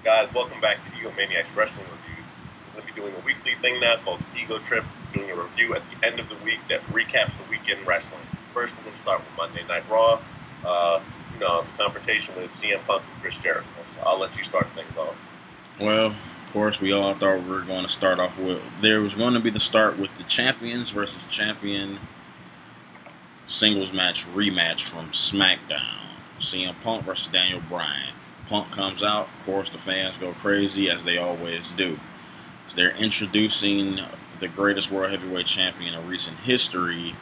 Guys, welcome back to Egomaniacs Wrestling Review. We're going to be doing a weekly thing now called the Ego Trip, doing a review at the end of the week that recaps the weekend wrestling. First, we're going to start with Monday Night Raw, the confrontation with CM Punk and Chris Jericho. So I'll let you start things off. Well, of course, we all thought we were going to start off with, there was going to be the start with the champions versus champion singles match rematch from SmackDown. CM Punk versus Daniel Bryan. Punk comes out, of course the fans go crazy as they always do. As they're introducing the greatest World Heavyweight Champion in recent history,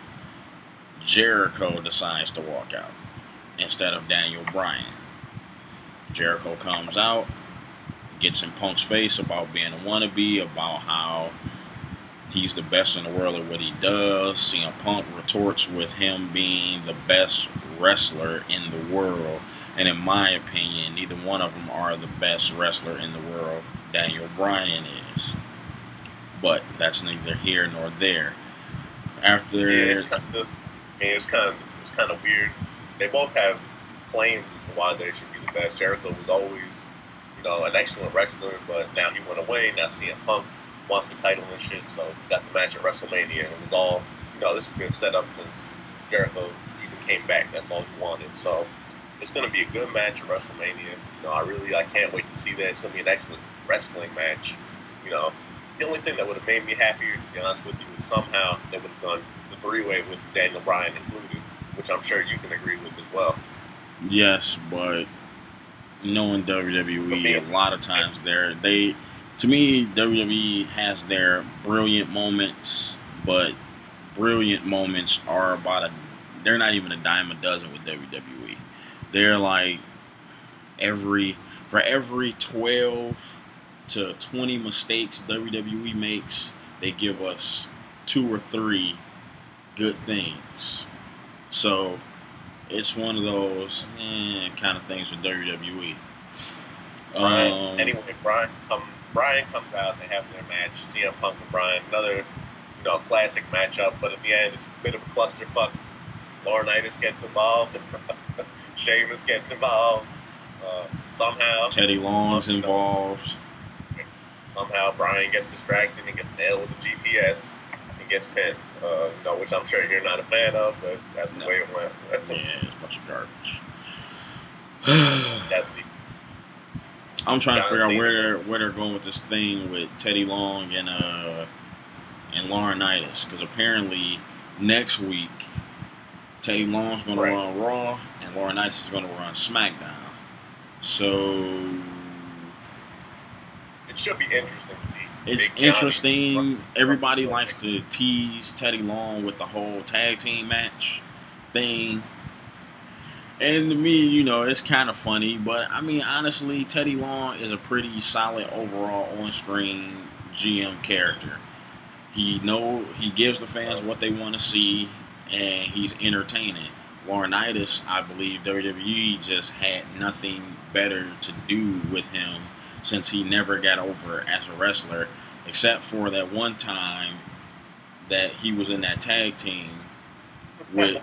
Jericho decides to walk out instead of Daniel Bryan. Jericho comes out, gets in Punk's face about being a wannabe, about how he's the best in the world at what he does. CM Punk retorts with him being the best wrestler in the world. And in my opinion, neither one of them are the best wrestler in the world. Daniel Bryan is. But that's neither here nor there. After it's kind of weird. They both have claims as to why they should be the best. Jericho was always, an excellent wrestler, but now he went away. Now CM Punk wants the title and shit, so he got the match at WrestleMania, and it was all, this has been set up since Jericho even came back. That's all he wanted. So it's going to be a good match at WrestleMania. I can't wait to see that. It's going to be an excellent wrestling match. The only thing that would have made me happier, to be honest with you, is somehow they would have done the three-way with Daniel Bryan included, which I'm sure you can agree with as well. Yes, but knowing WWE, a lot of times to me, WWE has their brilliant moments, but brilliant moments are they're not even a dime a dozen with WWE. They're like for every 12 to 20 mistakes WWE makes, they give us 2 or 3 good things. So it's one of those kind of things with WWE. Anyway, Bryan comes out, they have their match, CM Punk and Bryan, another classic matchup, but at the end it's a bit of a clusterfuck. Laurinaitis gets involved, Sheamus gets involved, somehow Teddy Long's involved. Somehow Bryan gets distracted and gets nailed with the GPS and gets pinned, which I'm sure you're not a fan of, but that's the way it went. Yeah, it's a bunch of garbage. Definitely. I'm trying to figure out where they're going with this thing with Teddy Long and Laurinaitis, because apparently next week Teddy Long's going to run Raw and Laurinaitis is going to run SmackDown. So it should be interesting to see. It's interesting. Everybody likes to tease Teddy Long with the whole tag team match thing. And to me, it's kind of funny. But, I mean, honestly, Teddy Long is a pretty solid overall on-screen GM character. He gives the fans what they want to see, and he's entertaining. Laurinaitis, I believe WWE just had nothing better to do with him since he never got over as a wrestler, except for that one time that he was in that tag team with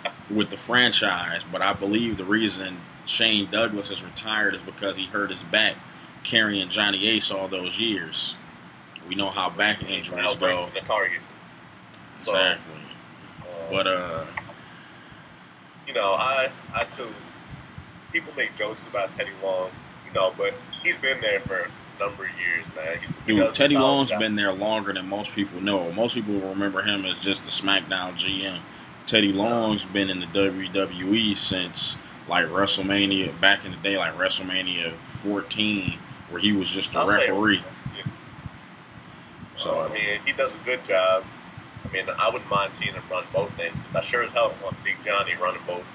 the franchise. But I believe the reason Shane Douglas is retired is because he hurt his back carrying Johnny Ace all those years. We know how back injuries go. Exactly. But I too. People make jokes about Teddy Long, but he's been there for a number of years, man. Dude, Teddy Long's been there longer than most people know. Most people remember him as just the SmackDown GM. Teddy Long's been in the WWE since like WrestleMania, back in the day, like WrestleMania 14, where he was just a referee. So I mean, he does a good job. I mean, I wouldn't mind seeing him run both things. I sure as hell want Big Johnny running both.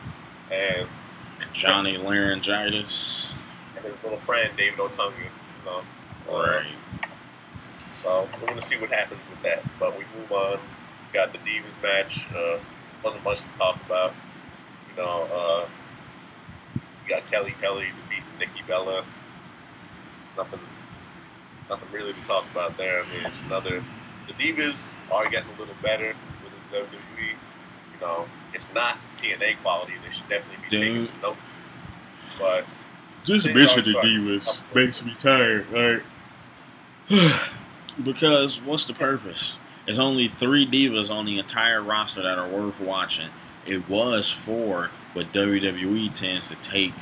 And Johnny Laryngitis. And his little friend, David Otunga. Right. So we're going to see what happens with that. But we move on. We got the Divas match. Wasn't much to talk about. We got Kelly defeating Nikki Bella. Nothing really to talk about there. I mean, it's another. The Divas are getting a little better with the WWE. It's not TNA quality. They should definitely be taking some notes. But This bitch of the divas makes me tired. Like, because what's the purpose? There's only 3 divas on the entire roster that are worth watching. It was 4, but WWE tends to take.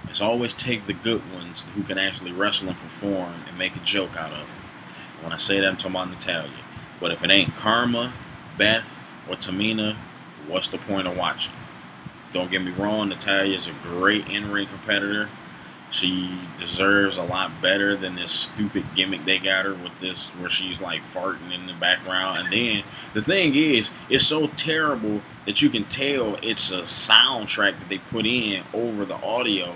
It's always take the good ones who can actually wrestle and perform and make a joke out of it. When I say that, I'm talking about Natalya. But if it ain't Karma, Beth, or Tamina, what's the point of watching? Don't get me wrong, Natalya is a great in-ring competitor. She deserves a lot better than this stupid gimmick they got her with this, where she's like farting in the background. And then the thing is, it's so terrible that you can tell it's a soundtrack that they put in over the audio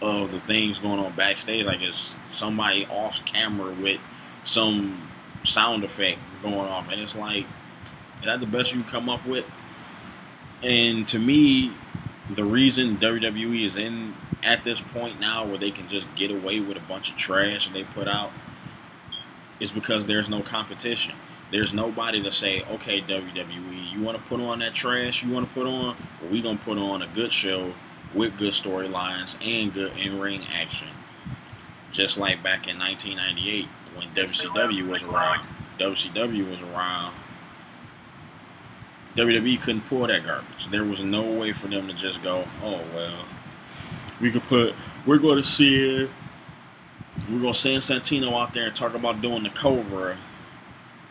of the things going on backstage. Like it's somebody off camera with some sound effect going off. And it's like, is that the best you can come up with? And to me, the reason WWE is in at this point now where they can just get away with a bunch of trash that they put out is because there's no competition. There's nobody to say, okay, WWE, you want to put on that trash you want to put on? Well, we're going to put on a good show with good storylines and good in-ring action. Just like back in 1998 when WCW was around. WWE couldn't pull that garbage. There was no way for them to just go, oh, well, we're going to send Santino out there and talk about doing the Cobra,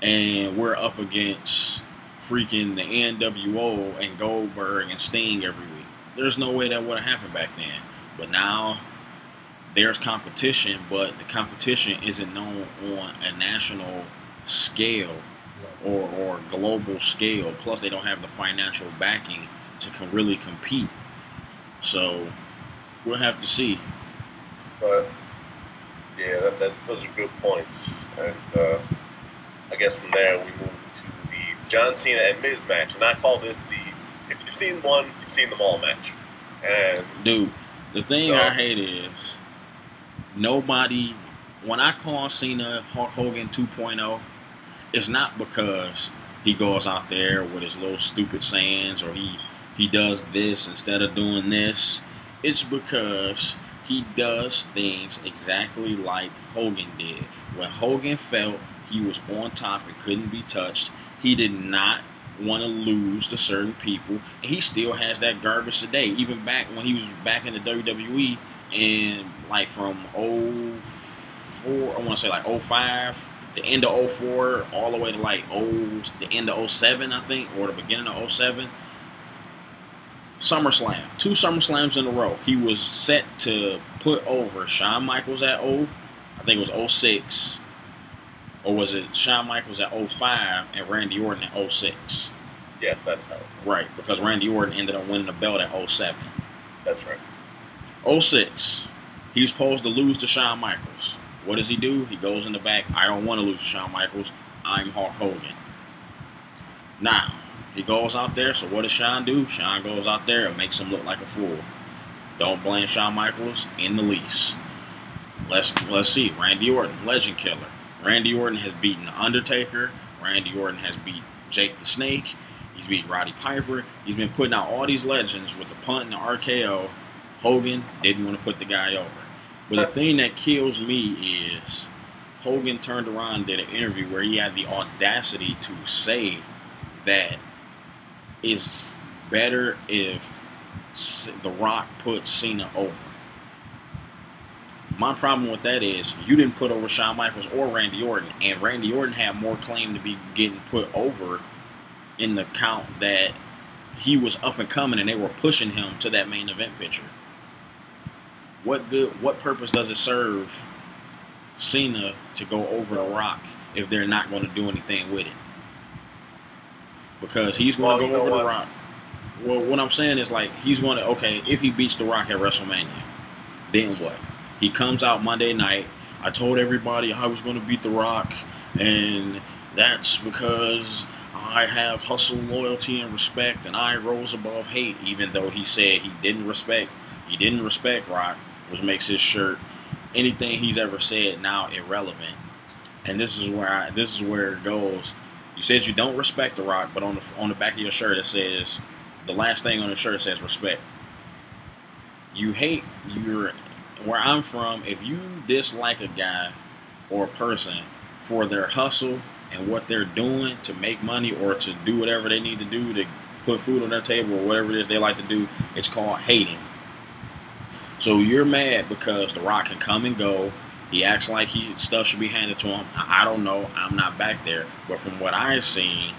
and we're up against freaking the NWO and Goldberg and Sting every week. There's no way that would have happened back then. But now there's competition, but the competition isn't known on a national scale or global scale. Plus, they don't have the financial backing to really compete. So we'll have to see. But yeah, those are good points. And I guess from there we move to the John Cena and Miz match. And I call this if you've seen one, you've seen them all match. And dude, the thing I hate is nobody. When I call Cena Hulk Hogan 2.0, it's not because he goes out there with his little stupid sayings or he does this instead of doing this. It's because he does things exactly like Hogan did. When Hogan felt he was on top and couldn't be touched, he did not want to lose to certain people. And he still has that garbage today. Even back when he was back in the WWE and like from 04, I want to say like 05, the end of 04, all the way to like the end of 07, I think, or the beginning of 07. SummerSlam. 2 SummerSlams in a row. He was set to put over Shawn Michaels at I think it was 06. Or was it Shawn Michaels at 05 and Randy Orton at 06? Yes, that's how. Right, because Randy Orton ended up winning the belt at 07. That's right. 06. He was supposed to lose to Shawn Michaels. What does he do? He goes in the back. I don't want to lose to Shawn Michaels. I'm Hulk Hogan. Now, he goes out there, so what does Shawn do? Shawn goes out there and makes him look like a fool. Don't blame Shawn Michaels in the least. Let's see. Randy Orton, legend killer. Randy Orton has beaten The Undertaker. Randy Orton has beat Jake the Snake. He's beat Roddy Piper. He's been putting out all these legends with the punt and the RKO. Hogan didn't want to put the guy over. But the thing that kills me is Hogan turned around and did an interview where he had the audacity to say that it's better if The Rock puts Cena over. My problem with that is you didn't put over Shawn Michaels or Randy Orton, and Randy Orton had more claim to be getting put over in the count that he was up and coming and they were pushing him to that main event picture. What purpose does it serve Cena to go over The Rock if they're not going to do anything with it? Because he's going to go over The Rock. Well, what I'm saying is, like, he's going to, okay, if he beats The Rock at WrestleMania, then what? He comes out Monday night. I told everybody I was going to beat The Rock, and that's because I have hustle, loyalty, and respect, and I rose above hate, even though he said he didn't respect Rock, which makes his shirt, anything he's ever said now irrelevant. And this is where it goes. You said you don't respect The Rock, but on the back of your shirt it says, the last thing on the shirt says respect. You hate where I'm from, if you dislike a guy or a person for their hustle and what they're doing to make money or to do whatever they need to do to put food on their table or whatever it is they like to do, it's called hating. So you're mad because The Rock can come and go. He acts like stuff should be handed to him. I don't know. I'm not back there. But from what I've seen,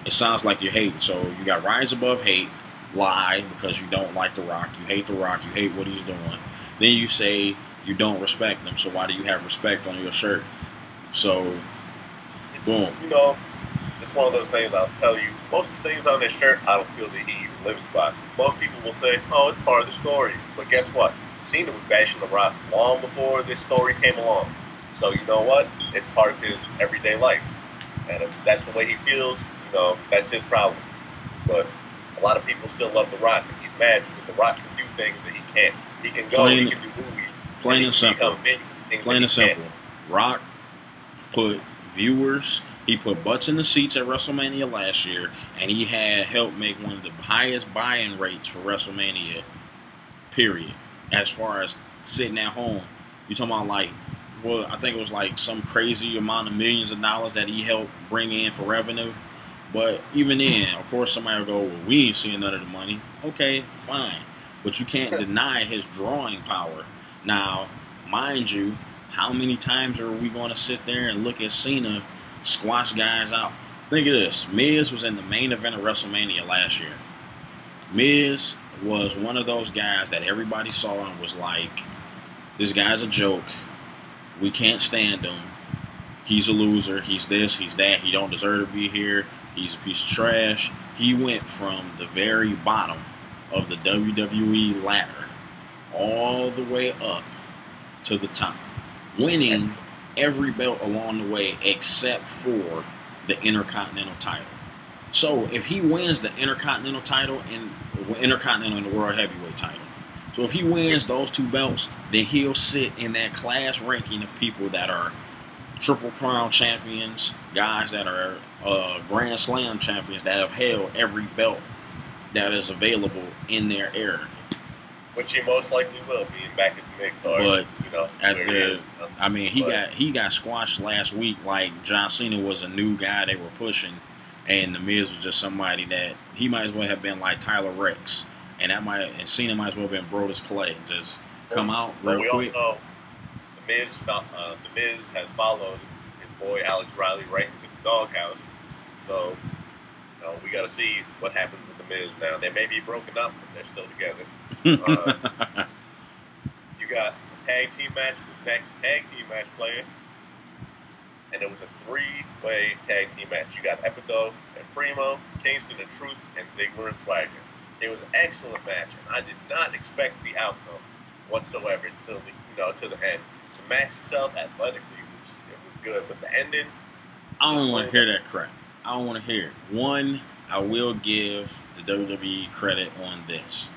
it sounds like you're hating. So you got rise above hate, lie because you don't like The Rock. You hate The Rock. You hate what he's doing. Then you say you don't respect him. So why do you have respect on your shirt? So, boom. You know, it's one of those things I'll tell you. Most of the things on this shirt, I don't feel that he even lives by. Most people will say, oh, it's part of the story. But guess what? Cena was bashing The Rock long before this story came along. So you know what? It's part of his everyday life. And if that's the way he feels, you know, that's his problem. But a lot of people still love The Rock. And he's mad because The Rock can do things that he can't. He can go, he can do movies. Plain and simple. Plain and simple. Rock put viewers, he put butts in the seats at WrestleMania last year, and he had helped make one of the highest buy-in rates for WrestleMania, period. As far as sitting at home, you talking about like, well, I think it was like some crazy amount of millions of dollars that he helped bring in for revenue. But even then, of course, somebody will go, well, we ain't seeing none of the money. Okay, fine. But you can't deny his drawing power. Now, mind you, how many times are we going to sit there and look at Cena squash guys out? Think of this. Miz was in the main event of WrestleMania last year. Miz was one of those guys that everybody saw and was like, this guy's a joke. We can't stand him. He's a loser. He's this. He's that. He don't deserve to be here. He's a piece of trash. He went from the very bottom of the WWE ladder all the way up to the top, winning every belt along the way except for the Intercontinental title. So if he wins the Intercontinental title and the World Heavyweight title, so if he wins those two belts, then he'll sit in that class ranking of people that are Triple Crown champions, guys that are Grand Slam champions that have held every belt that is available in their era. Which he most likely will, being back at the mid card. But you know, he got squashed last week. Like John Cena was a new guy they were pushing, and The Miz was just somebody that he might as well have been like Tyler Rex, and Cena might as well have been Brodus Clay. Just come out real quick. All know the Miz has followed his boy Alex Riley right into the doghouse. So, you know, we got to see what happens with The Miz now. They may be broken up, but they're still together. You got a tag team match, this next tag team match player, and it was a three-way tag team match. You got Epico and Primo, Kingston and Truth, and Ziggler and Swagger. It was an excellent match, and I did not expect the outcome whatsoever until to the end. The match itself, athletically, it was good, but the ending. I don't want to hear that crap. I don't want to hear it. One, I will give the WWE credit on this.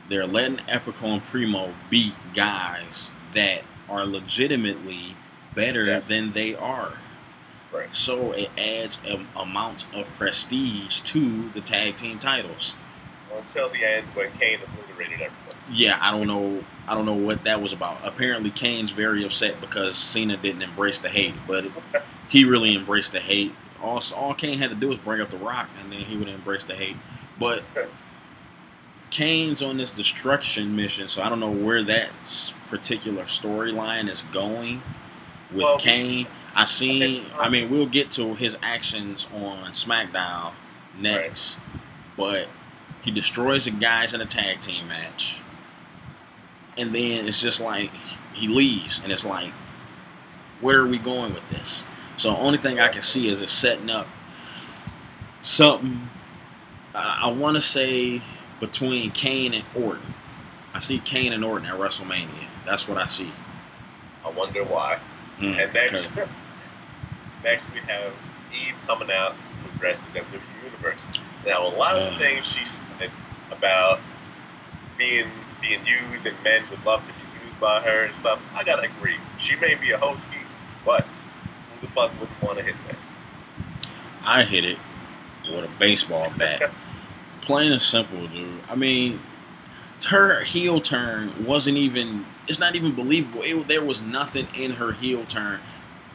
They're letting Epico and Primo beat guys that are legitimately better than they are. Right. So it adds an amount of prestige to the tag team titles. Until the end when Kane obliterated everybody. Yeah, I don't know what that was about. Apparently Kane's very upset because Cena didn't embrace the hate, but he really embraced the hate. All Kane had to do was bring up The Rock, and then he would embrace the hate. But Kane's on this destruction mission, so I don't know where that particular storyline is going with Kane. We'll get to his actions on SmackDown next, but he destroys the guys in a tag team match. And then it's just like he leaves, and it's like, where are we going with this? So the only thing I can see is it's setting up something, I want to say, between Kane and Orton. I see Kane and Orton at WrestleMania. That's what I see. I wonder why. And next we have Eve coming out to address the WWE Universe. Now, a lot of the things she said about being used and men would love to be used by her and stuff, I gotta agree. She may be a hostie, but who the fuck wouldn't want to hit that? I hit it with a baseball bat. Plain and simple, dude. I mean, her heel turn wasn't even. It's not even believable. There was nothing in her heel turn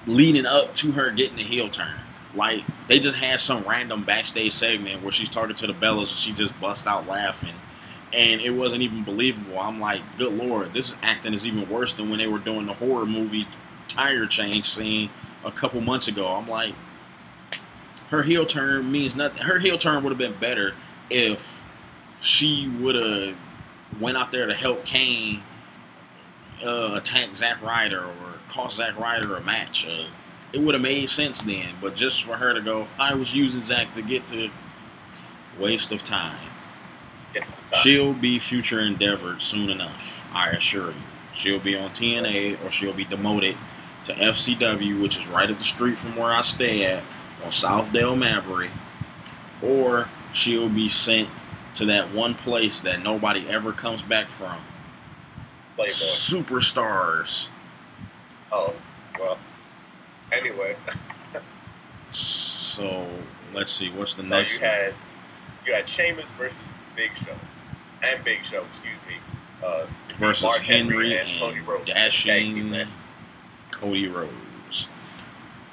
leading up to her getting the heel turn. Like, they just had some random backstage segment where she's talking to the Bellas and she just bust out laughing. And it wasn't even believable. I'm like, good Lord, this acting is even worse than when they were doing the horror movie tire change scene a couple months ago. I'm like, her heel turn means nothing. Her heel turn would have been better if she would have went out there to help Kane attack Zack Ryder or cost Zack Ryder a match. It would have made sense then. But just for her to go, I was using Zack to get to, waste of time. She'll be future endeavored soon enough, I assure you. She'll be on TNA or she'll be demoted to FCW, which is right up the street from where I stay at, on Southdale Mabry. Or she'll be sent to that one place that nobody ever comes back from. Playboy. Superstars. Oh, well. Anyway. So, let's see. What's the next you had Sheamus versus Big Show. And Big Show, excuse me. Versus Mark Henry and Cody Rhodes. dashing Cody Rhodes.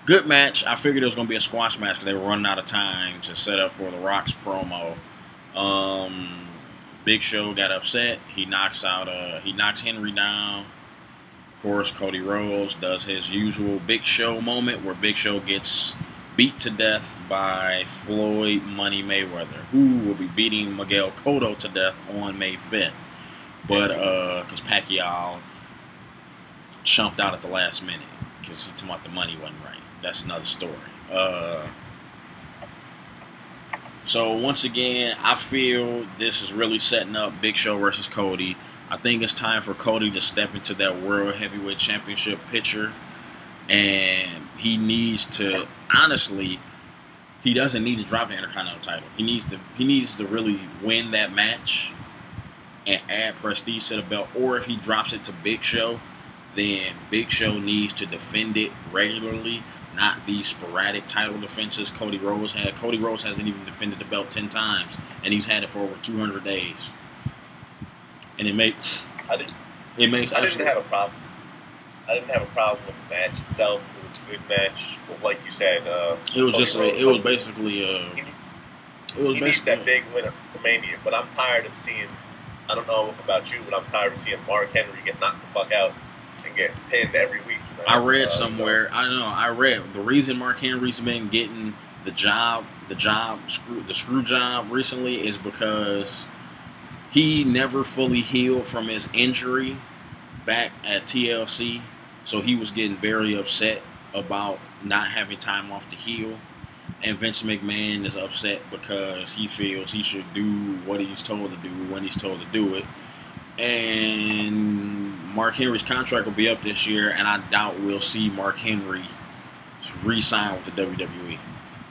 Good match. I figured it was going to be a squash match because they were running out of time to set up for The Rock's promo. Big Show got upset. He knocks Henry down. Of course, Cody Rhodes does his usual Big Show moment where Big Show gets beat to death by Floyd Money Mayweather, who will be beating Miguel Cotto to death on May 5th. But, because Pacquiao chumped out at the last minute because he told about the money wasn't right. That's another story. So, once again, I feel this is really setting up Big Show versus Cody. I think it's time for Cody to step into that World Heavyweight Championship picture. And he needs to, honestly, he doesn't need to drop the Intercontinental title. He needs to really win that match and add prestige to the belt. Or if he drops it to Big Show, then Big Show needs to defend it regularly, not these sporadic title defenses Cody Rhodes had. Cody Rhodes hasn't even defended the belt 10 times, and he's had it for over 200 days. And I didn't have a problem. I didn't have a problem with the match itself. It was a good match. But like you said, it was just Rhodes, it was basically he needs that big win for Mania. But I'm tired of seeing. I don't know about you, but I'm tired of seeing Mark Henry get knocked the fuck out and get pinned every week. Man. I read somewhere. I read the reason Mark Henry's been getting the screw job recently is because he never fully healed from his injury back at TLC, so he was getting very upset about not having time off to heal. And Vince McMahon is upset because he feels he should do what he's told to do when he's told to do it. And Mark Henry's contract will be up this year, and I doubt we'll see Mark Henry re-sign with the WWE.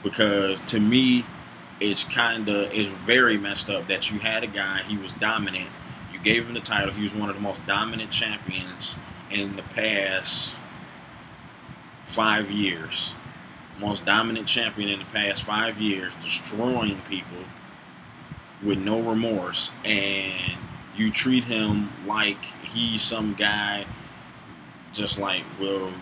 Because to me, it's very messed up that you had a guy, he was dominant, you gave him the title, he was one of the most dominant champions in the past 5 years. Most dominant champion in the past 5 years, destroying people with no remorse, and you treat him like he's some guy, just like, well,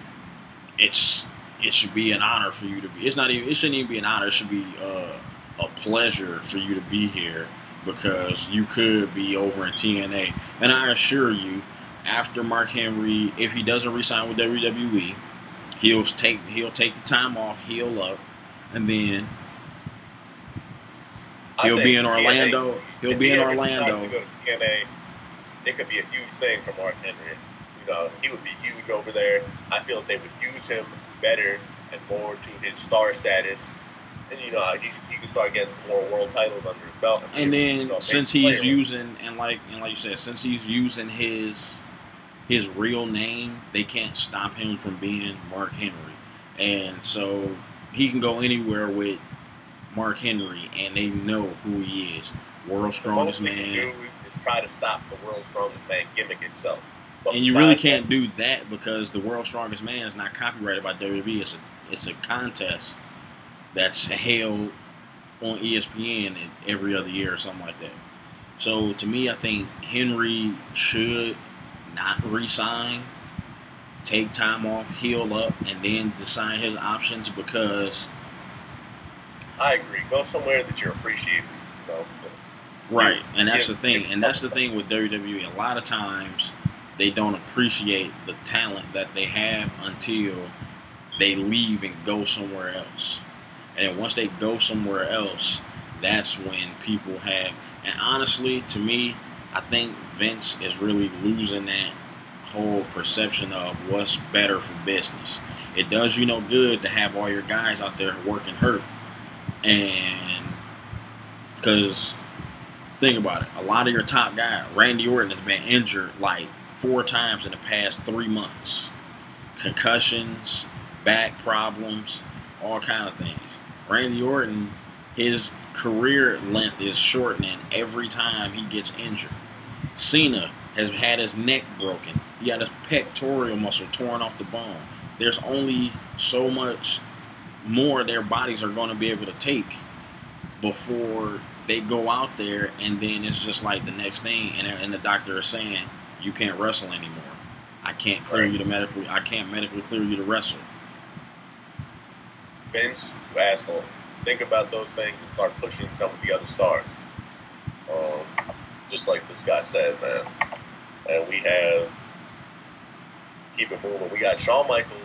it should be an honor for you to be. It shouldn't even be an honor. It should be a pleasure for you to be here because you could be over in TNA. And I assure you, after Mark Henry, if he doesn't re-sign with WWE, he'll take the time off, heal up, and then he'll be in Orlando. He'll be in Orlando. To go to TNA, it could be a huge thing for Mark Henry. You know, he would be huge over there. I feel like they would use him better and more to his star status. And you know, he can start getting some more world titles under his belt. And then since he's using like you said, since he's using his real name, they can't stop him from being Mark Henry. And so he can go anywhere with Mark Henry, and they know who he is. World's strongest man. Do is try to stop the world's strongest man gimmick itself. But and you really can't do that because the world's strongest man is not copyrighted by WWE. It's a contest that's held on ESPN every other year or something like that. So to me, I think Henry should not resign, take time off, heal up, and then decide his options because I agree. Go somewhere that you're appreciated. You know, right, and that's the thing, give and that's the thing with WWE. A lot of times they don't appreciate the talent that they have until they leave and go somewhere else. And once they go somewhere else, that's when people have. And honestly, to me, I think Vince is really losing that whole perception of what's better for business. It does you no good to have all your guys out there working hurt. And because think about it, a lot of your top guys, Randy Orton has been injured like 4 times in the past 3 months. Concussions, back problems, all kind of things. Randy Orton, his career length is shortening every time he gets injured. Cena has had his neck broken. He had his pectoral muscle torn off the bone. There's only so much more their bodies are going to be able to take before they go out there, and then it's just like the next thing, and the doctor is saying you can't wrestle anymore. I can't clear you to medically. I can't medically clear you to wrestle. Vince, you asshole. Think about those things and start pushing some of the other stars. Just like this guy said, man. And we have keep it moving. We got Shawn Michaels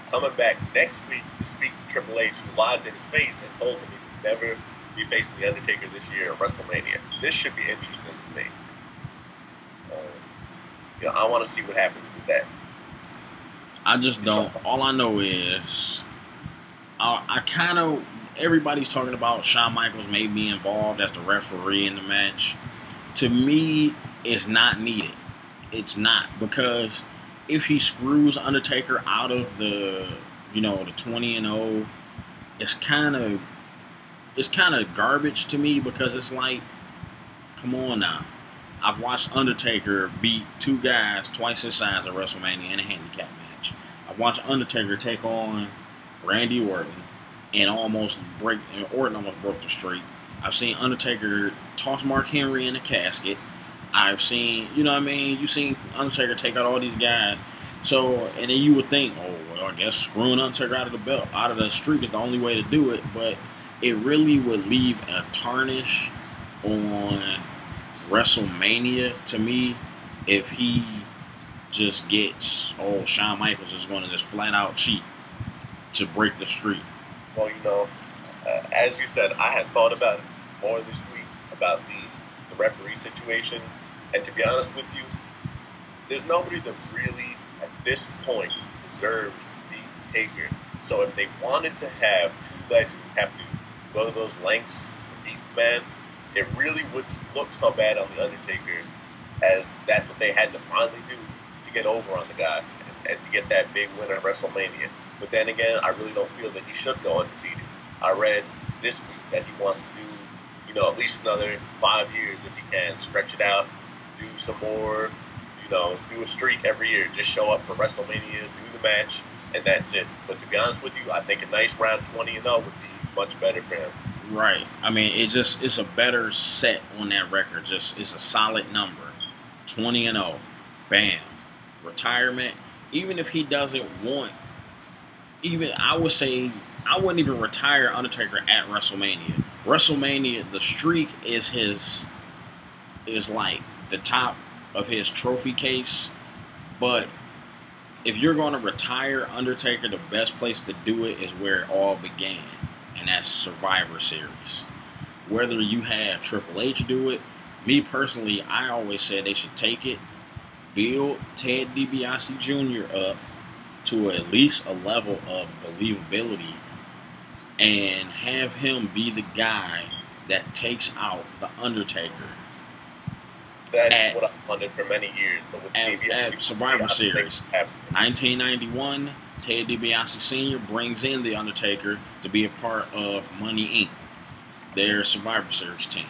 coming back next week to speak to Triple H, who lied in his face and told him he would never be facing the Undertaker this year at WrestleMania. This should be interesting to me. I want to see what happens with that. I just don't. All I know is I kind of everybody's talking about Shawn Michaels may be involved as the referee in the match. To me, it's not needed. It's not, because if he screws Undertaker out of the 20-0, it's kind of garbage to me, because it's like, come on now. I've watched Undertaker beat 2 guys twice his size at WrestleMania in a handicap match. I've watched Undertaker take on Randy Orton and Orton almost broke the streak. I've seen Undertaker toss Mark Henry in the casket. I've seen, you've seen Undertaker take out all these guys. So, and then you would think, oh, well, I guess screwing Undertaker out of the streak is the only way to do it. But it really would leave a tarnish on WrestleMania to me if he just gets, Shawn Michaels is going to just flat out cheat to break the streak. Well, as you said, I had thought about it more this week about the referee situation. And to be honest with you, there's nobody that really, at this point, deserves to be Taker. So if they wanted to have 2 legends have to go to those lengths to beat the man, it really wouldn't look so bad on The Undertaker, as that's what they had to finally do to get over on the guy and to get that big win at WrestleMania. But then again, I really don't feel that he should go undefeated. I read this week that he wants to do, at least another 5 years if he can, stretch it out, do some more, do a streak every year, just show up for WrestleMania, do the match, and that's it. But to be honest with you, I think a nice round 20-0 would be much better for him. Right. I mean, it's a better set on that record. It's a solid number. 20-0. Bam. Retirement. Even if he doesn't want, I would say, I wouldn't even retire Undertaker at WrestleMania. WrestleMania, the streak is like the top of his trophy case. But if you're going to retire Undertaker, the best place to do it is where it all began, and that's Survivor Series. Whether you have Triple H do it, me personally, I always said they should take it, build Ted DiBiase Jr. up to at least a level of believability, and have him be the guy that takes out the Undertaker. That's what I wanted for many years. But with at Survivor Series, 1991, Ted DiBiase Sr. brings in the Undertaker to be a part of Money Inc., their Survivor Series team.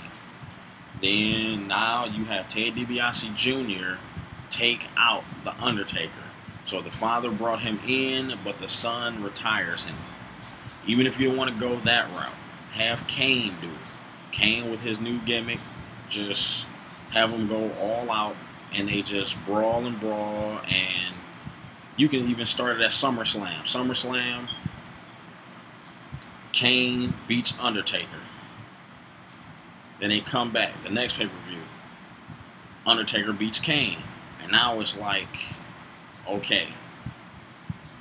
Then now you have Ted DiBiase Jr. take out the Undertaker. So the father brought him in, but the son retires him. Even if you don't want to go that route, have Kane do it. Kane with his new gimmick, just have them go all out, and they just brawl and brawl, and you can even start it at SummerSlam. SummerSlam, Kane beats Undertaker. Then they come back, the next pay-per-view, Undertaker beats Kane. And now it's like, okay,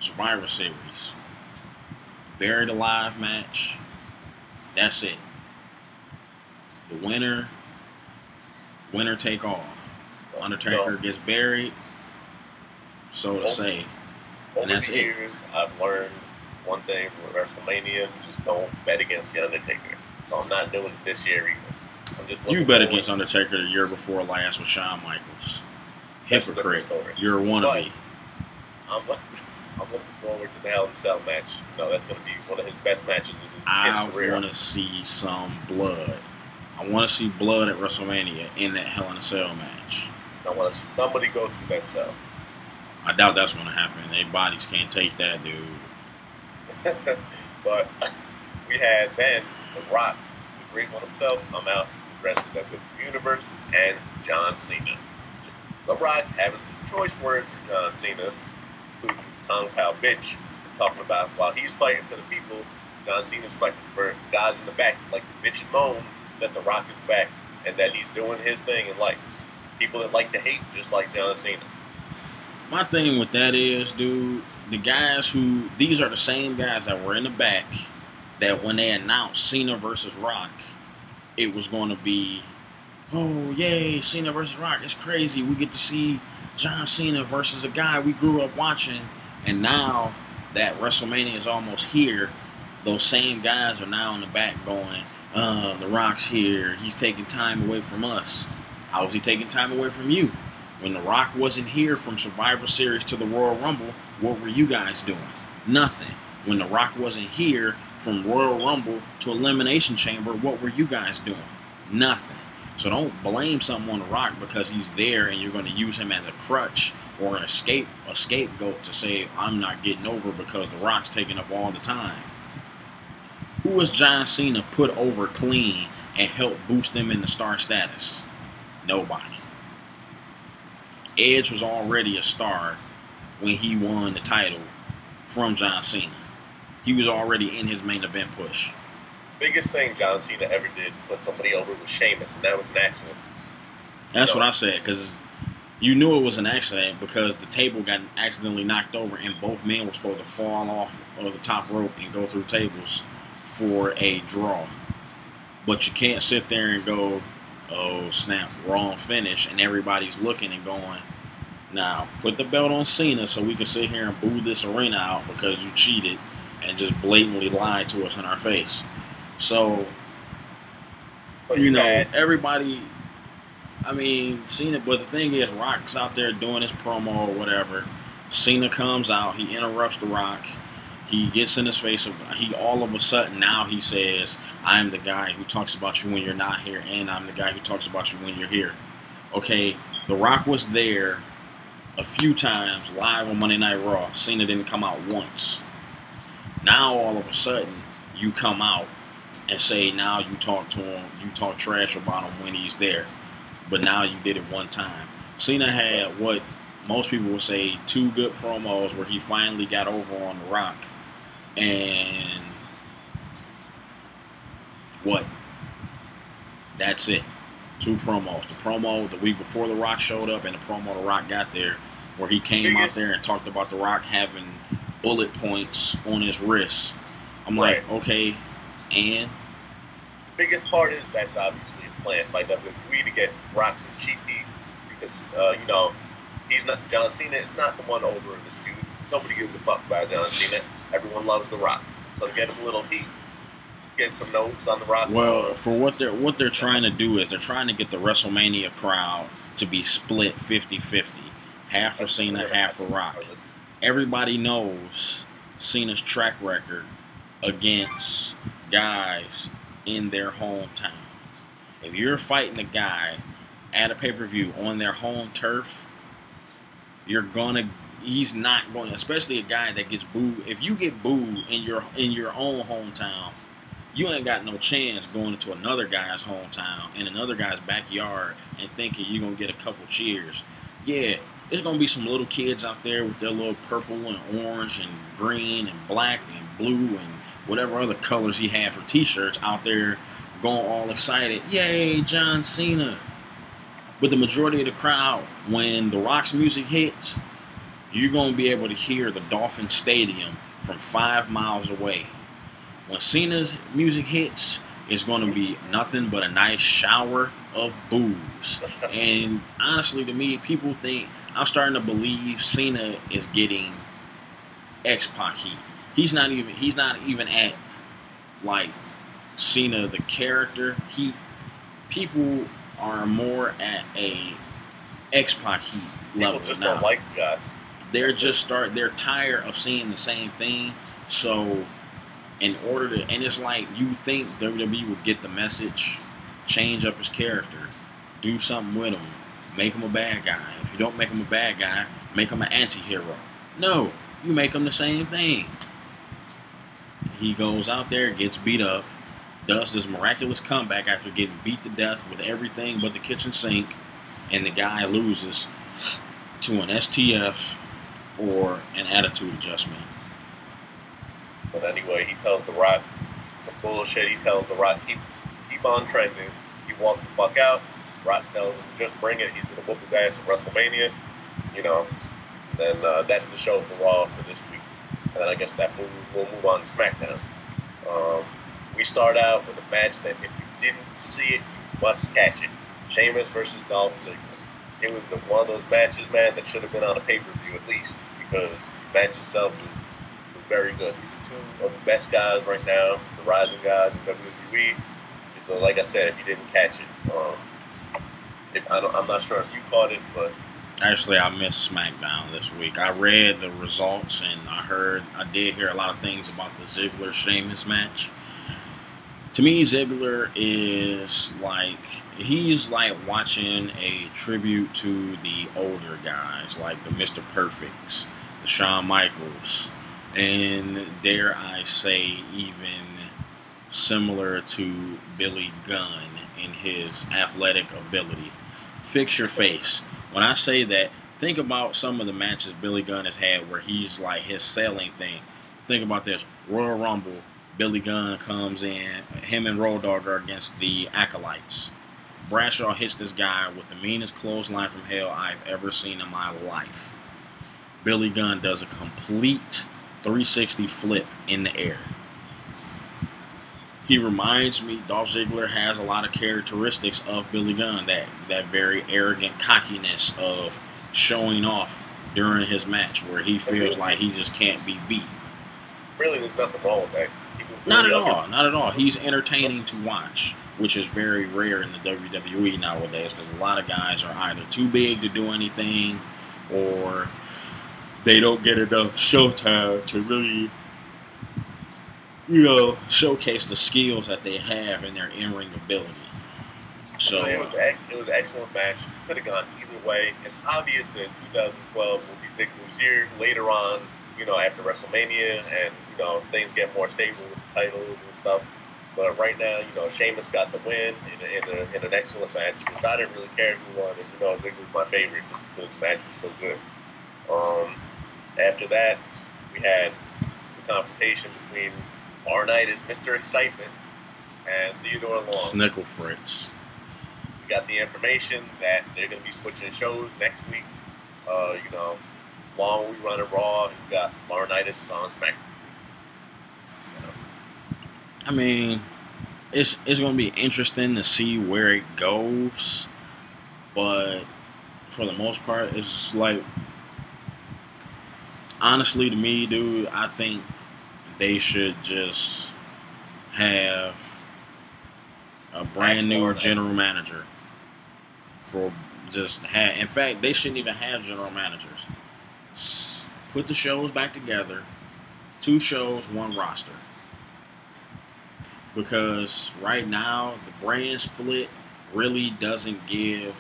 Survivor Series, buried alive match, that's it. The winner take all. Undertaker gets buried, so to say. Over the years, I've learned one thing with WrestleMania: just don't bet against the Undertaker. So I'm not doing it this year either. I'm just you bet against Undertaker the year before last with Shawn Michaels. Hypocrite. You're a wannabe. I'm looking forward to the Hell in a Cell match. No, that's going to be one of his best matches of his career. I want to see some blood. I want to see blood at WrestleMania in that Hell in a Cell match. I want to see somebody go through that cell. I doubt that's going to happen. Their bodies can't take that, dude. But we had then The Rock, the great one himself, come out, dressed in the universe, and John Cena. The Rock having some choice words for John Cena, including compound bitch, talking about while he's fighting for the people, John Cena's fighting for guys in the back, like the bitch and moan that The Rock is back and that he's doing his thing in life. People that like to hate just like John Cena. My thing with that is, dude, the guys who, these are the same guys that were in the back that when they announced Cena versus Rock, it was going to be, oh, yay, Cena versus Rock. It's crazy. We get to see John Cena versus a guy we grew up watching. And now that WrestleMania is almost here, those same guys are now in the back going, The Rock's here. He's taking time away from us. How was he taking time away from you? When The Rock wasn't here from Survivor Series to the Royal Rumble, what were you guys doing? Nothing. When The Rock wasn't here from Royal Rumble to Elimination Chamber, what were you guys doing? Nothing. So don't blame someone on The Rock because he's there and you're going to use him as a crutch or a scapegoat to say, I'm not getting over because The Rock's taking up all the time. Who was John Cena put over clean and helped boost them into star status? Nobody. Edge was already a star when he won the title from John Cena. He was already in his main event push. Biggest thing John Cena ever did to put somebody over was Sheamus, and that was an accident. That's what I said, because you knew it was an accident because the table got accidentally knocked over and both men were supposed to fall off of the top rope and go through tables for a draw. But you can't sit there and go, oh snap, wrong finish, and everybody's looking and going, now put the belt on Cena so we can sit here and boo this arena out because you cheated and just blatantly lied to us in our face. So, you know, everybody, I mean, Cena, but the thing is, Rock's out there doing his promo or whatever. Cena comes out, he interrupts The Rock. He gets in his face. He all of a sudden now he says, I'm the guy who talks about you when you're not here, and I'm the guy who talks about you when you're here. Okay, The Rock was there a few times live on Monday Night Raw. Cena didn't come out once. Now all of a sudden you come out and say now you talk to him, you talk trash about him when he's there. But now you did it one time. Cena had what most people would say 2 good promos where he finally got over on The Rock. And what? That's it. 2 promos. The promo the week before The Rock showed up and the promo The Rock got there where he came out there and talked about The Rock having bullet points on his wrist. I'm like, okay, and? The biggest part is that's obviously a plan by WWE to get Rock some cheap heat because, you know, he's not, John Cena is not the one over in this feud. Nobody gives a fuck about John Cena. Everyone loves The Rock. So to get him a little heat, get some notes on The Rock. Well, for what they're trying to do is they're trying to get the WrestleMania crowd to be split 50-50. Half for Cena, half for Rock. Everybody knows Cena's track record against guys in their hometown. If you're fighting a guy at a pay-per-view on their home turf, he's not going, especially a guy that gets booed. If you get booed in your own hometown, You ain't got no chance going into another guy's hometown in another guy's backyard and thinking you're gonna get a couple cheers. Yeah, there's gonna be some little kids out there with their little purple and orange and green and black and blue and whatever other colors he had for t-shirts out there going all excited. Yay, John Cena. But the majority of the crowd, when The Rock's music hits, you're gonna be able to hear the Dolphin Stadium from 5 miles away. When Cena's music hits, it's going to be nothing but a nice shower of booze. And honestly, to me, people think, I'm starting to believe Cena is getting X-Pac heat. He's not even at like Cena the character heat. People are more at a X-Pac heat level People just now. don't like the guy. They're tired of seeing the same thing. So in order to, and it's like, you think WWE would get the message, change up his character, do something with him, make him a bad guy. If you don't make him a bad guy, make him an anti-hero. No, you make him the same thing. He goes out there, gets beat up, does this miraculous comeback after getting beat to death with everything but the kitchen sink, and the guy loses to an STF or an attitude adjustment. But anyway, he tells The Rock some bullshit. He tells The Rock, keep on trending. He walks the fuck out. Rock tells him, just bring it. He's going to whoop his ass at WrestleMania. You know, then that's the show for Raw for this week. And then I guess we'll move on to SmackDown. We start out with a match that if you didn't see it, you must catch it. Sheamus versus Dolph Ziggler. It was one of those matches, man, that should have been on a pay-per-view at least, because the match itself was very good. These are two of the best guys right now, the rising guys in WWE. So like I said, if you didn't catch it, I'm not sure if you caught it, but actually, I missed SmackDown this week. I read the results and I did hear a lot of things about the Ziggler Sheamus match. To me, Ziggler is he's like watching a tribute to the older guys, like the Mr. Perfects, the Shawn Michaels, and dare I say, even similar to Billy Gunn in his athletic ability. Fix your face. When I say that, think about some of the matches Billy Gunn has had where he's like his selling thing. Think about this. Royal Rumble, Billy Gunn comes in. Him and Road Dogg are against the Acolytes. Bradshaw hits this guy with the meanest clothesline from hell I've ever seen in my life. Billy Gunn does a complete 360 flip in the air. He reminds me, Dolph Ziggler has a lot of characteristics of Billy Gunn, that very arrogant cockiness of showing off during his match where he feels like he just can't be beat. Really, there's nothing wrong with that. Not at all. He's entertaining to watch, which is very rare in the WWE nowadays because a lot of guys are either too big to do anything or they don't get enough showtime to really, showcase the skills that they have in their in-ring ability. So it was an excellent match. Could have gone either way. It's obvious that 2012 will be Ziggler's year. Later on, after WrestleMania, and things get more stable with the titles and stuff. But right now, Sheamus got the win in an excellent match, which I didn't really care who won. And Ziggler was my favorite because the match was so good. After that, we had the confrontation between Laurinaitis, Mr. Excitement, and Theodore Long. Snickle Fritz. We got the information that they're going to be switching shows next week. Long we run at Raw, and we got Laurinaitis on SmackDown. I mean, it's going to be interesting to see where it goes, but for the most part, it's like, honestly, to me, dude, I think they should just have a brand new general manager in fact, they shouldn't even have general managers. Put the shows back together, 2 shows, 1 roster. Because right now, the brand split really doesn't give,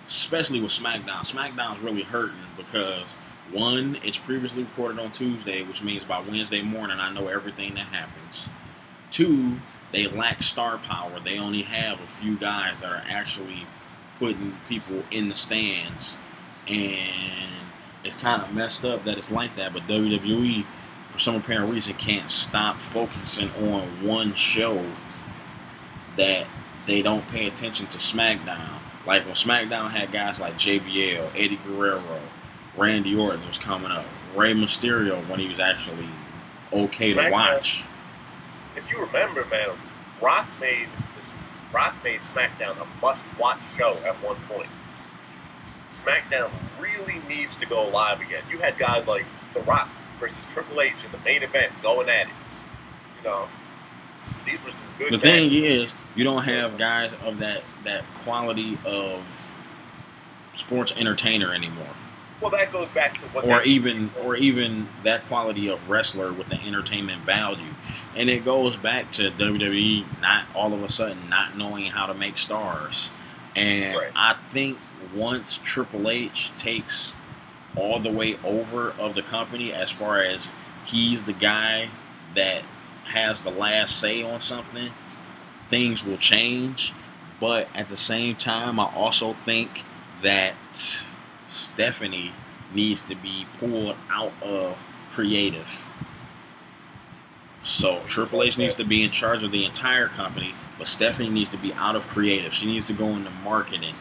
especially with SmackDown. SmackDown's really hurting because, 1, it's previously recorded on Tuesday, which means by Wednesday morning I know everything that happens. Two, they lack star power. They only have a few guys that are actually putting people in the stands, and it's kind of messed up that it's like that. But WWE, for some apparent reason, can't stop focusing on one show that they don't pay attention to SmackDown. Like when SmackDown had guys like JBL, Eddie Guerrero, Randy Orton was coming up, Rey Mysterio when he was actually okay to watch. If you remember, man, Rock made SmackDown a must-watch show at one point. SmackDown really needs to go live again. You had guys like The Rock versus Triple H in the main event going at it. You know, these were some good The thing is, you don't have guys of that quality of sports entertainer anymore. Well, that goes back to what or even that quality of wrestler with the entertainment value. And it goes back to WWE not all of a sudden not knowing how to make stars. And right. I think once Triple H takes all the way over of the company, as far as he's the guy that has the last say on something, things will change. But at the same time, I also think that Stephanie needs to be pulled out of creative. So Triple H needs to be in charge of the entire company, but Stephanie needs to be out of creative. She needs to go into marketing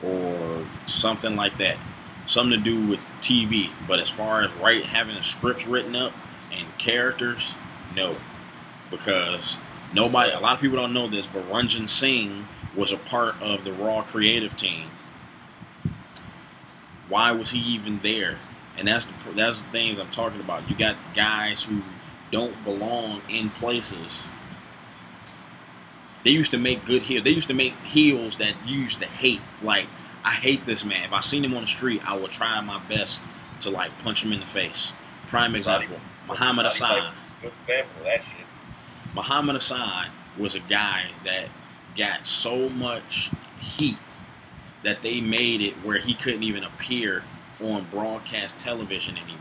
or something like that. Something to do with TV. But as far as having scripts written up and characters, no. Because a lot of people don't know this, but Ranjin Singh was a part of the Raw creative team. Why was he even there? And that's the things I'm talking about. You got guys who don't belong in places. They used to make good heels. They used to make heels that you used to hate. Like, I hate this man. If I seen him on the street, I would try my best to punch him in the face. Prime example, Muhammad Hassan. Good example of that shit. Muhammad Hassan was a guy that got so much heat that they made it where he couldn't even appear on broadcast television anymore.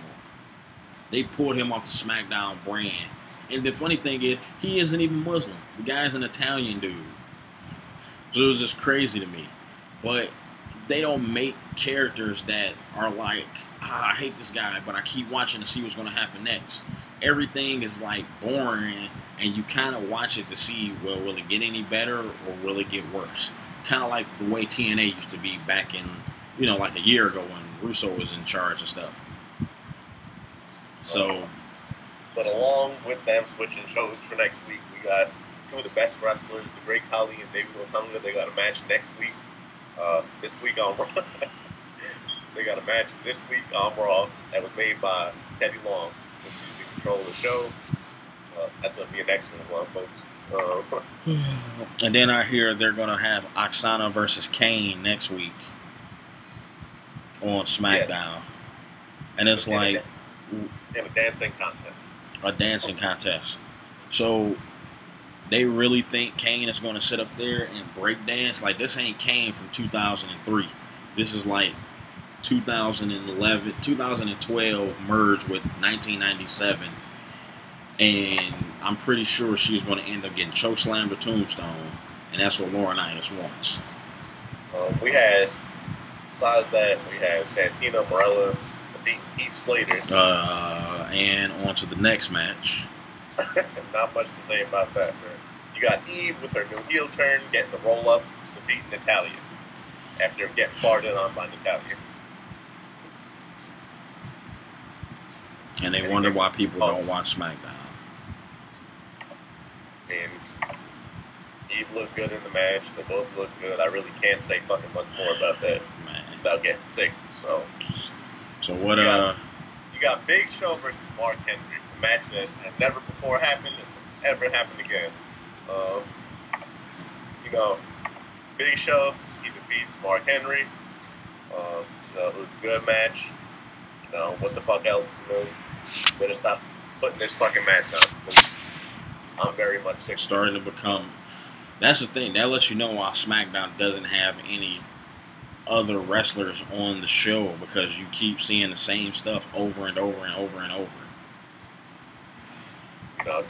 They pulled him off the SmackDown brand. And the funny thing is, he isn't even Muslim. The guy's an Italian dude. So it was just crazy to me. But they don't make characters that are like, I hate this guy, but I keep watching to see what's going to happen next. Everything is boring, and you kind of watch it to see, well, will it get any better or will it get worse? Kind of like the way TNA used to be back in, like a year ago when Russo was in charge of stuff. So, but along with them switching shows for next week, we got two of the best wrestlers, the Great Khali and David Otunga. They got a match next week. This week on Raw. They got a match this week on Raw that was made by Teddy Long, since he's in control of the show. That's going to be an excellent one, folks. And then I hear they're going to have Oksana versus Kane next week on SmackDown. Yes. And it's like a dancing contest. A dancing contest. So they really think Kane is going to sit up there and break dance? Like, this ain't Kane from 2003. This is 2011, 2012 merged with 1997. And I'm pretty sure she's going to end up getting chokeslammed to Tombstone. And that's what Laurinaitis wants. Besides that, we had Santino Marella defeat Heath Slater. And on to the next match. Not much to say about that, man. You got Eve with her new heel turn, getting the roll up, defeating Natalya. After getting farted on by Natalya. And they wonder why people don't watch SmackDown. I mean, Eve looked good in the match. They both looked good. I really can't say fucking much more about that without getting sick. So what? You got Big Show versus Mark Henry, a match that has never before happened and ever happened again. Big Show, he defeats Mark Henry. It was a good match. What the fuck else is new? Better stop putting this fucking match on. I'm very much sick. Starting to become. That's the thing. That lets you know why SmackDown doesn't have any other wrestlers on the show, because you keep seeing the same stuff over and over and over and over.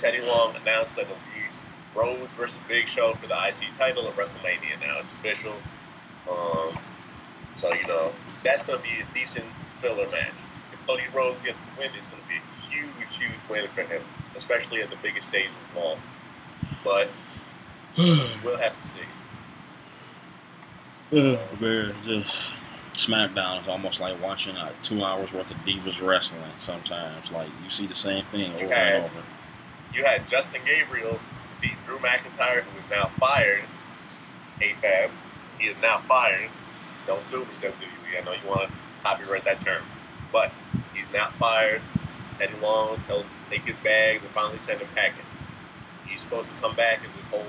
Teddy Long announced that he'll be Rhodes versus Big Show for the IC title at WrestleMania now. It's official. So, that's going to be a decent filler match. If Cody Rhodes gets the win, it's going to be a huge, huge win for him, especially at the biggest stage of all. But we'll have to see. Man, just SmackDown is almost like watching 2 hours worth of Divas wrestling sometimes. Like, you see the same thing over and over. You had Justin Gabriel beat Drew McIntyre, who is now fired. AFAB. He is now fired. Don't sue me, WWE. I know you want to copyright that term. But he's now fired. Eddie Long, he'll take his bags and finally send him packing. He's supposed to come back as this whole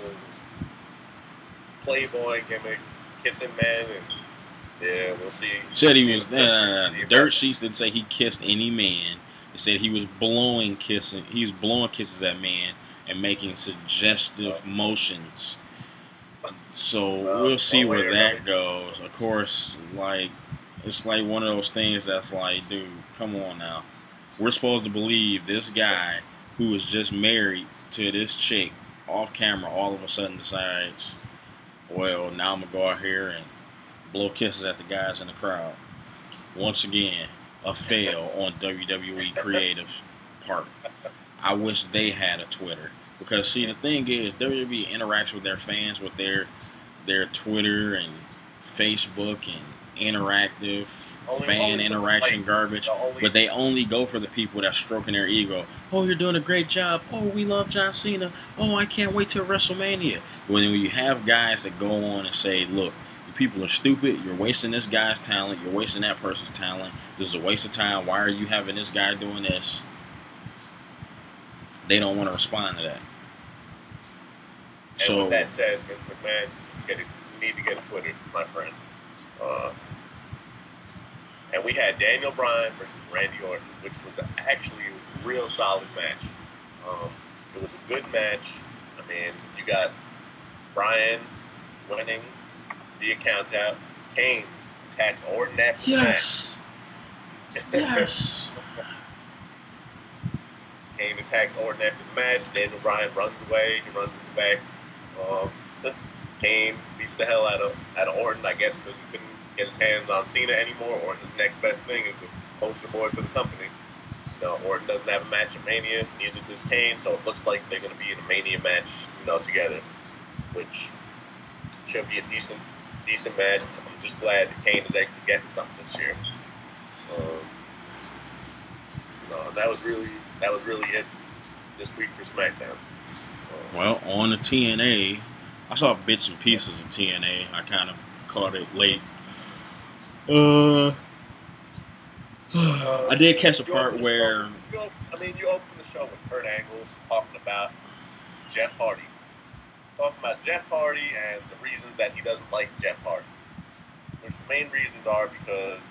playboy gimmick, kissing men, and yeah, we'll see. Said he was. The dirt sheets didn't say he kissed any man. It said he was blowing kisses. He was blowing kisses at men and making suggestive motions. So we'll see where that goes. Of course, like, it's like one of those things that's like, dude, come on now. We're supposed to believe this guy who is just married to this chick off camera all of a sudden decides, well, now I'm going to go out here and blow kisses at the guys in the crowd. Once again, a fail on WWE creative part. I wish they had a Twitter. Because, see, the thing is, WWE interacts with their fans with their Twitter and Facebook and interactive fan interaction garbage. But they only go for the people that's stroking their ego. Oh, you're doing a great job. Oh, we love John Cena. Oh, I can't wait till WrestleMania. When you have guys that go on and say, look, you people are stupid. You're wasting this guy's talent. You're wasting that person's talent. This is a waste of time. Why are you having this guy doing this? They don't want to respond to that. And so, with that said, Vince McMahon, you need to get a Twitter, my friend. And we had Daniel Bryan versus Randy Orton, which was actually a real solid match. It was a good match. I mean, you got Bryan winning via countout. Kane attacks Orton after the match. Yes. Kane attacks Orton after the match. Daniel Bryan runs away. He runs to the back. Kane beats the hell out of Orton, I guess, because he couldn't get his hands on Cena anymore. Orton's next best thing is the poster boy for the company. Orton doesn't have a match at Mania, neither does Kane, so it looks like they're going to be in a Mania match, together, which should be a decent match. I'm just glad that Kane is actually getting something this year. That was really it this week for SmackDown. Well, on the TNA, I saw bits and pieces of TNA. I kind of caught it late. I did catch a part where... You opened the show with Kurt Angle talking about Jeff Hardy. Talking about Jeff Hardy and the reasons that he doesn't like Jeff Hardy. Which the main reasons are because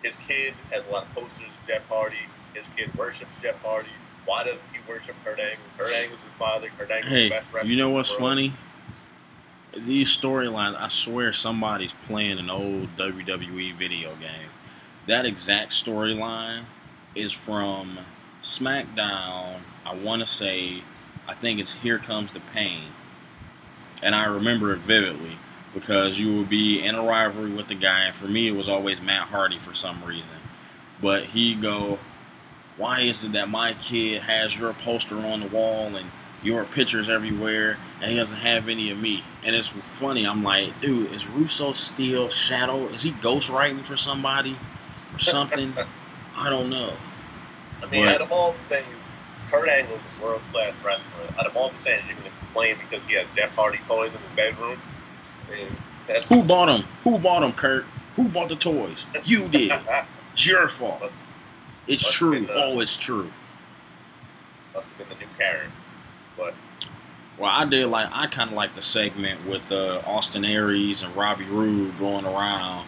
his kid has a lot of posters of Jeff Hardy. His kid worships Jeff Hardy. Why doesn't he worship Kurt Angle? Kurt Angle's his father. Kurt Angle's the best wrestler. You know what's funny? These storylines, I swear somebody's playing an old WWE video game. That exact storyline is from SmackDown. I think it's Here Comes the Pain. And I remember it vividly because you would be in a rivalry with the guy. And for me, it was always Matt Hardy for some reason. But he'd go, why is it that my kid has your poster on the wall and your pictures everywhere and he doesn't have any of me? And it's funny. I'm like, dude, is Russo still Shadow? Is he ghostwriting for somebody or something? I don't know. Out of all the things, Kurt Angle is a world-class wrestler. Out of all the things, you're going to complain because he has Jeff Hardy toys in his bedroom? Who bought them? Who bought them, Kurt? Who bought the toys? You did. It's your fault. It's true. It's true. Must have been the new Karen. But I kind of like the segment with Austin Aries and Robbie Roode going around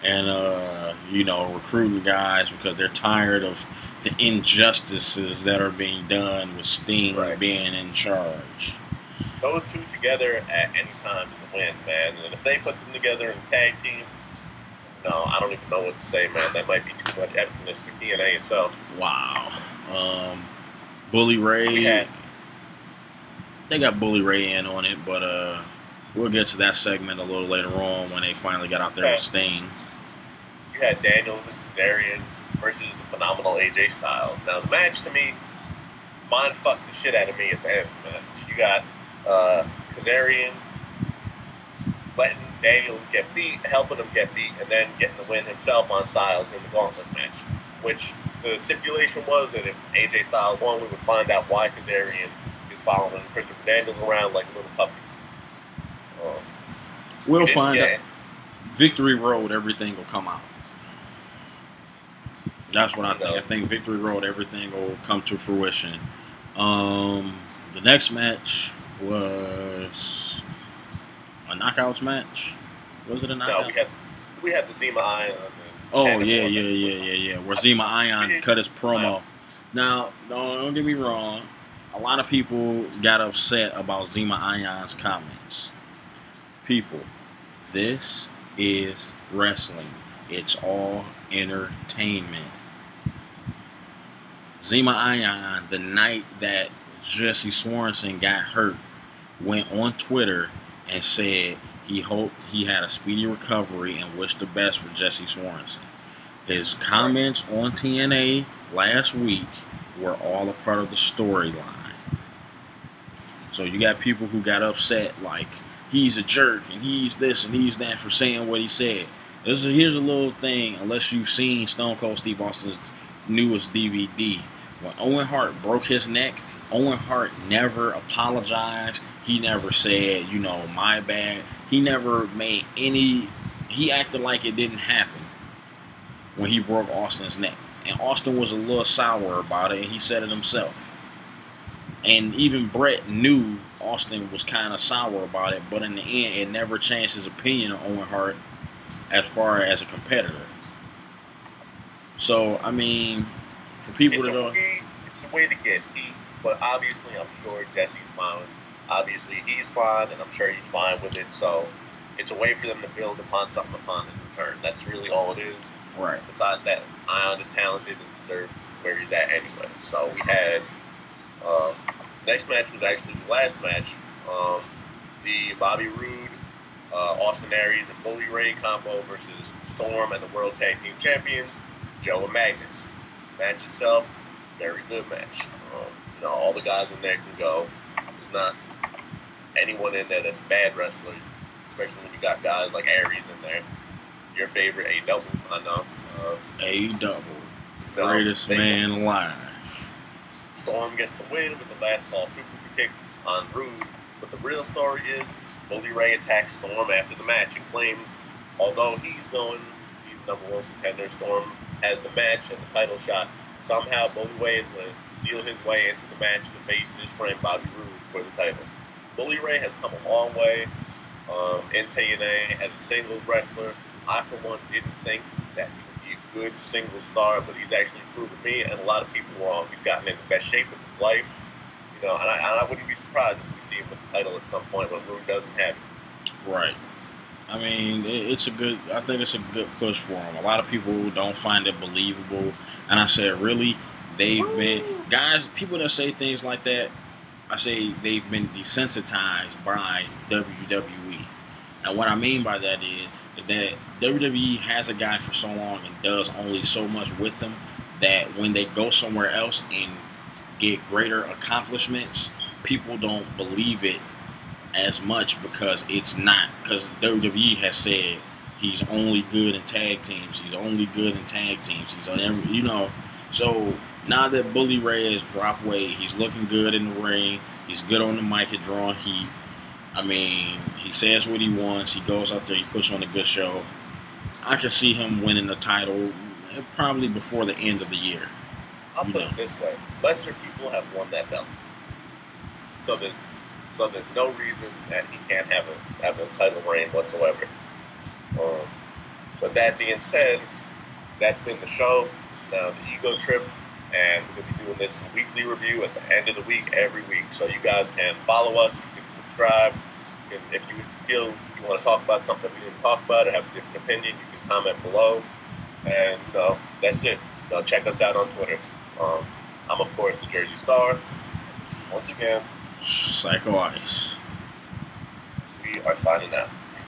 and recruiting guys because they're tired of the injustices that are being done with Sting being in charge. Those two together at any time is a win, man. And if they put them together in a tag team, no, I don't even know what to say, man. That might be too much epicness for TNA itself. Wow. Bully Ray. They got Bully Ray in on it, but we'll get to that segment a little later on when they finally got out there with Sting. You had Daniels and Kazarian versus the phenomenal AJ Styles. Now the match to me, mind fucked the shit out of me at the end of the match. You got Kazarian letting Daniels get beat, helping him get beat, and then getting the win himself on Styles in the gauntlet match. Which the stipulation was that if AJ Styles won, we would find out why Kazarian is following Christopher Daniels around like a little puppy. We'll find out. Victory Road, everything will come out. That's what I think. I think Victory Road, everything will come to fruition. The next match was a knockouts match. Was it a knockout? No, we had the Zima Ion. Oh yeah. Where Zima Ion cut his promo. Now, don't get me wrong. A lot of people got upset about Zima Ion's comments. People, this is wrestling. It's all entertainment. Zima Ion, the night that Jesse Swanson got hurt, went on Twitter and said he hoped he had a speedy recovery and wished the best for Jesse Swanson. His comments on TNA last week were all a part of the storyline. So you got people who got upset like he's a jerk and he's this and he's that for saying what he said. Here's a little thing, unless you've seen Stone Cold Steve Austin's newest DVD. When Owen Hart broke his neck, Owen Hart never apologized. He never said, my bad. He never made any... He acted like it didn't happen when he broke Austin's neck. And Austin was a little sour about it, and he said it himself. And even Brett knew Austin was kind of sour about it, but in the end, it never changed his opinion on Owen Hart as far as a competitor. So, I mean, for people to go... It's a way to get heat, but obviously I'm sure Jesse's fine. Obviously he's fine, and I'm sure he's fine with it, so it's a way for them to build upon something upon in return. That's really all it is. Right. Besides that, Ion is talented and deserves where he's at anyway. So we had... next match was actually the last match. The Bobby Roode, Austin Aries, and Bully Ray combo versus Storm and the World Tag Team Champions, Joe and Magnus. The match itself, very good match. All the guys in there can go. There's not anyone in there that's a bad wrestler, especially when you got guys like Aries in there. Your favorite A-Double, I know. A-Double, greatest man alive. Storm gets the win with the last call super kick on Roode. But the real story is Bully Ray attacks Storm after the match and claims, although he's the number one contender, Storm has the match and the title shot. Somehow Bully Ray is going to steal his way into the match to face his friend Bobby Roode for the title. Bully Ray has come a long way in TNA as a singles wrestler. I, for one, didn't think that he would be a good single star, but he's actually proven me and a lot of people wrong. He's gotten in the best shape of his life, and I wouldn't be surprised if we see him with the title at some point when Roode doesn't have it. Right. I mean, I think it's a good push for him. A lot of people don't find it believable, and I said, really, people that say things like that, I say they've been desensitized by WWE. And what I mean by that is that WWE has a guy for so long and does only so much with them that when they go somewhere else and get greater accomplishments, people don't believe it as much because WWE has said he's only good in tag teams. He's only good in tag teams. So now that Bully Ray has dropped weight, he's looking good in the ring. He's good on the mic at drawing heat. I mean, he says what he wants. He goes out there, he puts on a good show. I can see him winning the title probably before the end of the year. I'll put it this way. Lesser people have won that belt. So there's no reason that he can't have a title reign whatsoever. But that being said, that's been the show. It's now the Ego Trip, and we're going to be doing this weekly review at the end of the week, every week. So you guys can follow us, you can subscribe. If you feel you want to talk about something we didn't talk about or have a different opinion, you can comment below. And that's it. Check us out on Twitter. I'm, of course, the Jersey Star. Once again, Psycho Ice. We are signing out.